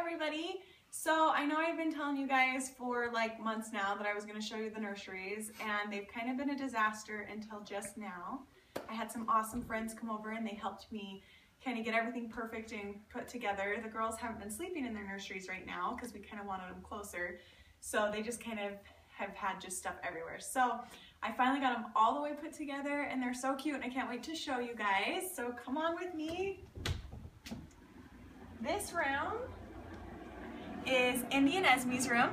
everybody. So I know I've been telling you guys for like months now that I was going to show you the nurseries, and they've kind of been a disaster until just now. I had some awesome friends come over and they helped me kind of get everything perfect and put together. The girls haven't been sleeping in their nurseries right now because we kind of wanted them closer. So they just kind of have had just stuff everywhere. So I finally got them all the way put together and they're so cute and I can't wait to show you guys. So come on with me. This room is Indy and Esme's room,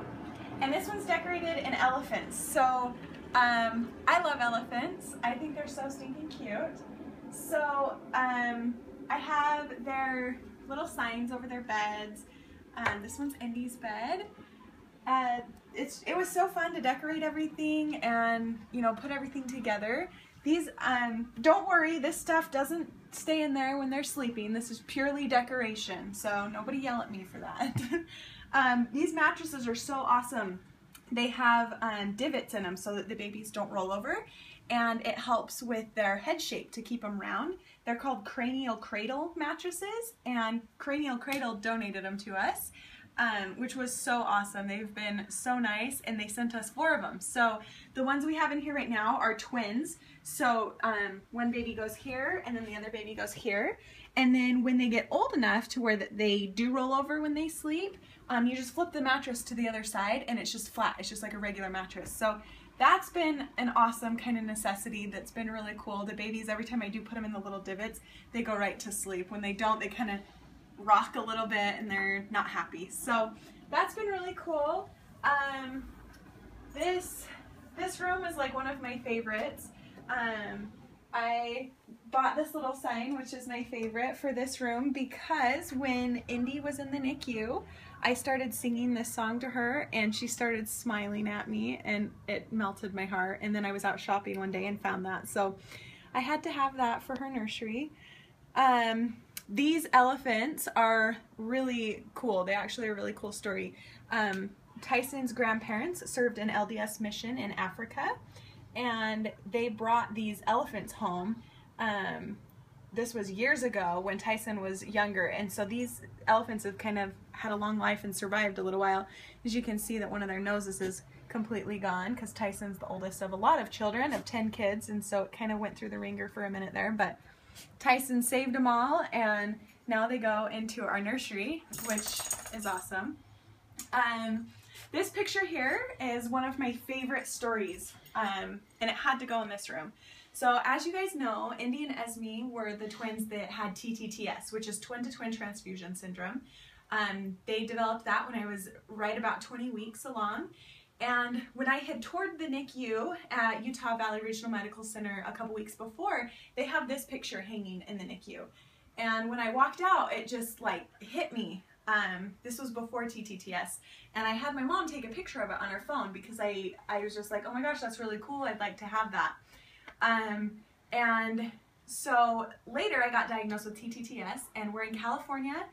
and this one's decorated in elephants. So I love elephants. I think they're so stinking cute. So I have their little signs over their beds. This one's Indy's bed. It was so fun to decorate everything and, you know, put everything together. These, don't worry, this stuff doesn't stay in there when they're sleeping. This is purely decoration, so nobody yell at me for that. These mattresses are so awesome. They have divots in them so that the babies don't roll over, and it helps with their head shape to keep them round. They're called Cranial Cradle mattresses, and Cranial Cradle donated them to us. Which was so awesome. They've been so nice, and they sent us 4 of them. So the ones we have in here right now are twins. So one baby goes here, and then the other baby goes here. And then when they get old enough to where they do roll over when they sleep, you just flip the mattress to the other side, and it's just flat. It's just like a regular mattress. So that's been an awesome kind of necessity that's been really cool. The babies, every time I do put them in the little divots, they go right to sleep. When they don't, they kind of rock a little bit and they're not happy. So that's been really cool. This room is like one of my favorites. I bought this little sign, which is my favorite for this room, because when Indy was in the NICU, I started singing this song to her and she started smiling at me and it melted my heart. And then I was out shopping one day and found that. So I had to have that for her nursery. These elephants are really cool. They actually are a really cool story. Tyson's grandparents served an LDS mission in Africa, and they brought these elephants home. This was years ago when Tyson was younger, and so these elephants have kind of had a long life and survived a little while. As you can see that one of their noses is completely gone because Tyson's the oldest of a lot of children, of 10 kids, and so it kind of went through the ringer for a minute there, but Tyson saved them all, and now they go into our nursery, which is awesome. This picture here is one of my favorite stories, and it had to go in this room. So as you guys know, Indy and Esme were the twins that had TTTS, which is twin-to-twin transfusion syndrome. They developed that when I was right about 20 weeks along. And when I had toured the NICU at Utah Valley Regional Medical Center a couple weeks before, they have this picture hanging in the NICU. And when I walked out, it just like hit me. This was before TTTS. And I had my mom take a picture of it on her phone because I was just like, oh my gosh, that's really cool. I'd like to have that. And so later I got diagnosed with TTTS, and we're in California.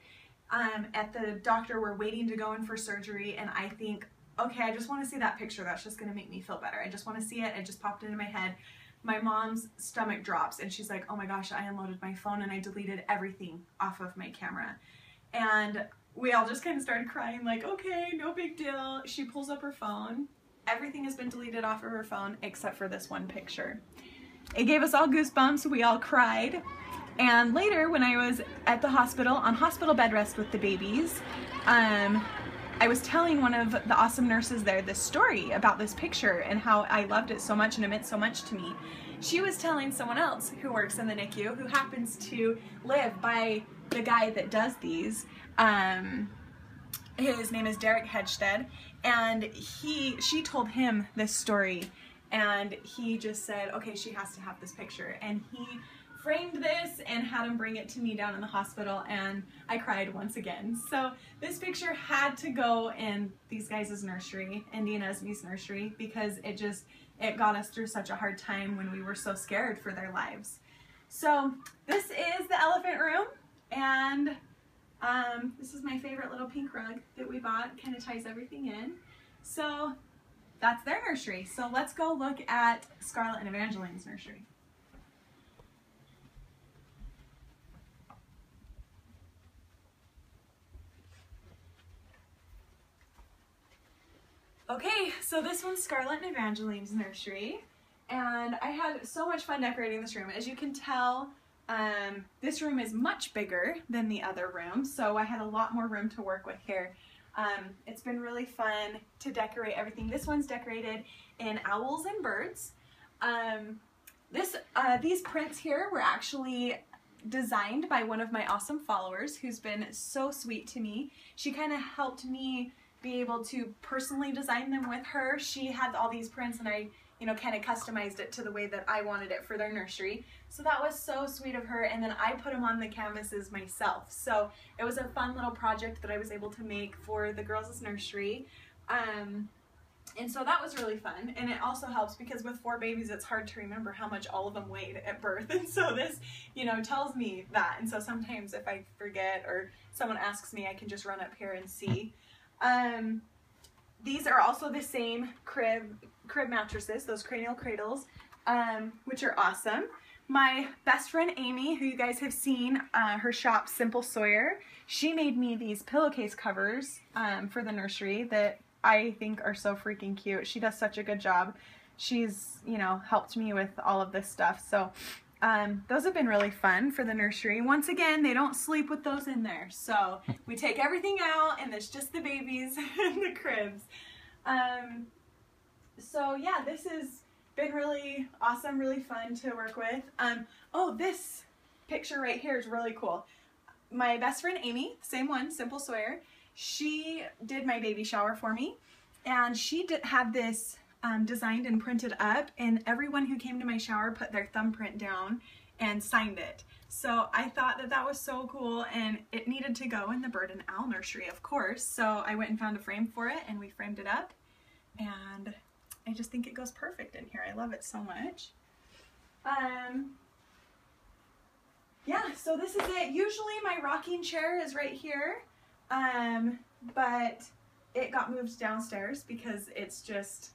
At the doctor, we're waiting to go in for surgery, and I think, okay, I just want to see that picture. That's just going to make me feel better. I just want to see it. It just popped into my head. My mom's stomach drops and she's like, oh my gosh, I unloaded my phone and I deleted everything off of my camera. And we all just kind of started crying like, okay, no big deal. She pulls up her phone. Everything has been deleted off of her phone except for this one picture. It gave us all goosebumps. We all cried. And later when I was at the hospital on hospital bed rest with the babies, I was telling one of the awesome nurses there this story about this picture and how I loved it so much and it meant so much to me. She was telling someone else who works in the NICU, who happens to live by the guy that does these. His name is Derek Hedstead, and she told him this story, and he just said, okay, she has to have this picture. And he framed this and had him bring it to me down in the hospital, and I cried once again. So this picture had to go in these guys' nursery, Indy and Esme's nursery, because it got us through such a hard time when we were so scared for their lives. So this is the elephant room, and this is my favorite little pink rug that we bought. It kind of ties everything in. So that's their nursery. So let's go look at Scarlet and Evangeline's nursery. Okay, so this one's Scarlet and Evangeline's nursery, and I had so much fun decorating this room. As you can tell, this room is much bigger than the other room, so I had a lot more room to work with here. It's been really fun to decorate everything. This one's decorated in owls and birds. These prints here were actually designed by one of my awesome followers who's been so sweet to me. She kind of helped me be able to personally design them with her. She had all these prints and I, kind of customized it to the way that I wanted it for their nursery. So that was so sweet of her, and then I put them on the canvases myself. So it was a fun little project that I was able to make for the girls' nursery. And so that was really fun, and it also helps because with 4 babies it's hard to remember how much all of them weighed at birth, and so this, tells me that. And so sometimes if I forget or someone asks me, I can just run up here and see. These are also the same crib mattresses, those cranial cradles, which are awesome. My best friend Amy, who you guys have seen her shop Simple Sawyer, she made me these pillowcase covers for the nursery that I think are so freaking cute. She does such a good job. She's, helped me with all of this stuff. So those have been really fun for the nursery. Once again, they don't sleep with those in there. So we take everything out and it's just the babies and the cribs. So yeah, this has been really awesome, really fun to work with. Oh, this picture right here is really cool. My best friend Amy, same one, Simple Sawyer, she did my baby shower for me, and she had this designed and printed up, and everyone who came to my shower put their thumbprint down and signed it. So I thought that that was so cool, and it needed to go in the bird and owl nursery, of course. So I went and found a frame for it, and we framed it up, and I just think it goes perfect in here. I love it so much. Yeah, so this is it. Usually my rocking chair is right here, but it got moved downstairs because it's just,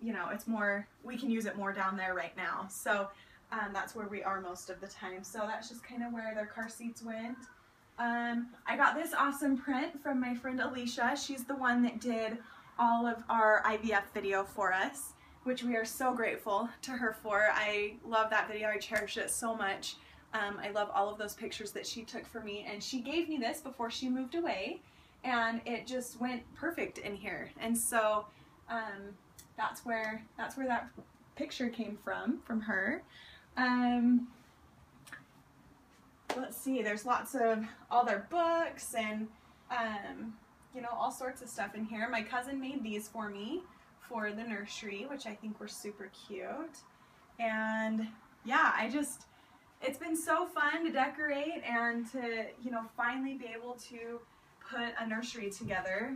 it's more, we can use it more down there right now. So that's where we are most of the time. So that's just kind of where their car seats went. I got this awesome print from my friend Alicia. She's the one that did all of our IVF video for us, which we are so grateful to her for. I love that video. I cherish it so much. I love all of those pictures that she took for me, and she gave me this before she moved away, and it just went perfect in here. And so that's where that picture came from her. Let's see, there's lots of all their books and all sorts of stuff in here. My cousin made these for me for the nursery, which I think were super cute. And yeah, it's been so fun to decorate and to, finally be able to put a nursery together.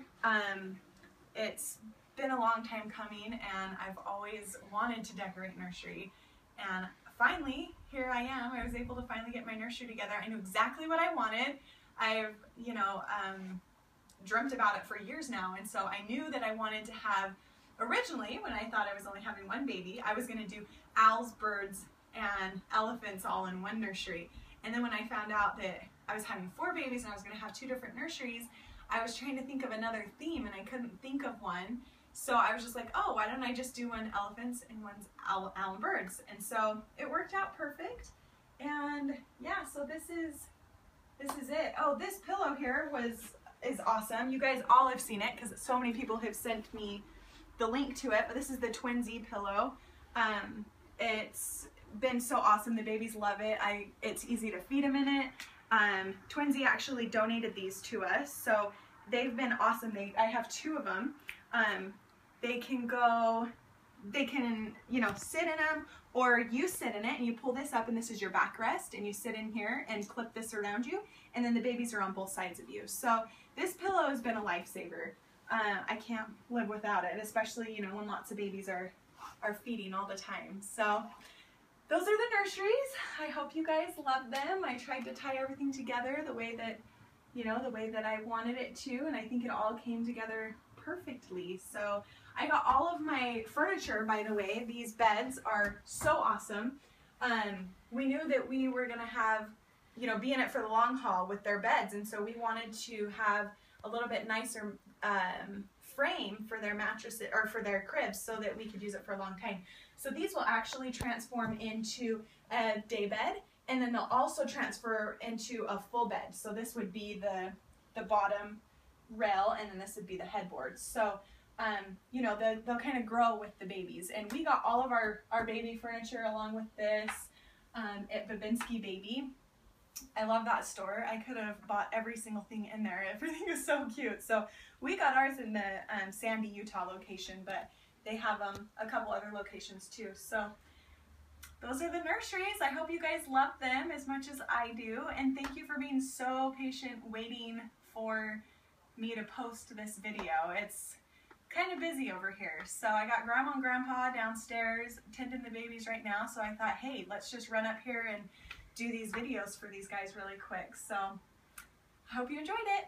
It's been a long time coming, and I've always wanted to decorate nursery. And finally, here I am. I was able to finally get my nursery together. I knew exactly what I wanted. I've, dreamt about it for years now, and so I knew that I wanted to have, originally, when I thought I was only having one baby, I was going to do owls, birds, and elephants all in one nursery. And then when I found out that I was having 4 babies and I was going to have 2 different nurseries, I was trying to think of another theme, and I couldn't think of one. So I was just like, oh, why don't I just do one elephants and one's owl and birds? And so it worked out perfect. And yeah, so this is it. Oh, this pillow here is awesome. You guys all have seen it because so many people have sent me the link to it. But this is the Twinsies Pillow. It's been so awesome. The babies love it. It's easy to feed them in it. Twinsy actually donated these to us, so they've been awesome. I have 2 of them. They can sit in them, or you sit in it and you pull this up, and this is your backrest, and you sit in here and clip this around you, and then the babies are on both sides of you. So this pillow has been a lifesaver. I can't live without it, especially when lots of babies are feeding all the time. So those are the nurseries. I hope you guys love them. I tried to tie everything together the way that I wanted it to, and I think it all came together perfectly. So I got all of my furniture, by the way. These beds are so awesome. We knew that we were gonna have, be in it for the long haul with their beds, and so we wanted to have a little bit nicer frame for their mattresses or for their cribs so that we could use it for a long time. So these will actually transform into a day bed, and then they'll also transfer into a full bed. So this would be the bottom rail, and then this would be the headboard. So you know, they'll kind of grow with the babies. And we got all of our baby furniture along with this at Babinski Baby. I love that store. I could have bought every single thing in there. Everything is so cute. So we got ours in the Sandy, Utah location, but they have a couple other locations too. So those are the Nurseries. I hope you guys love them as much as I do. And thank you for being so patient waiting for me to post this video. It's kind of busy over here. So I got Grandma and Grandpa downstairs tending the babies right now. So I thought, hey, let's just run up here and do these videos for these guys really quick. So I hope you enjoyed it.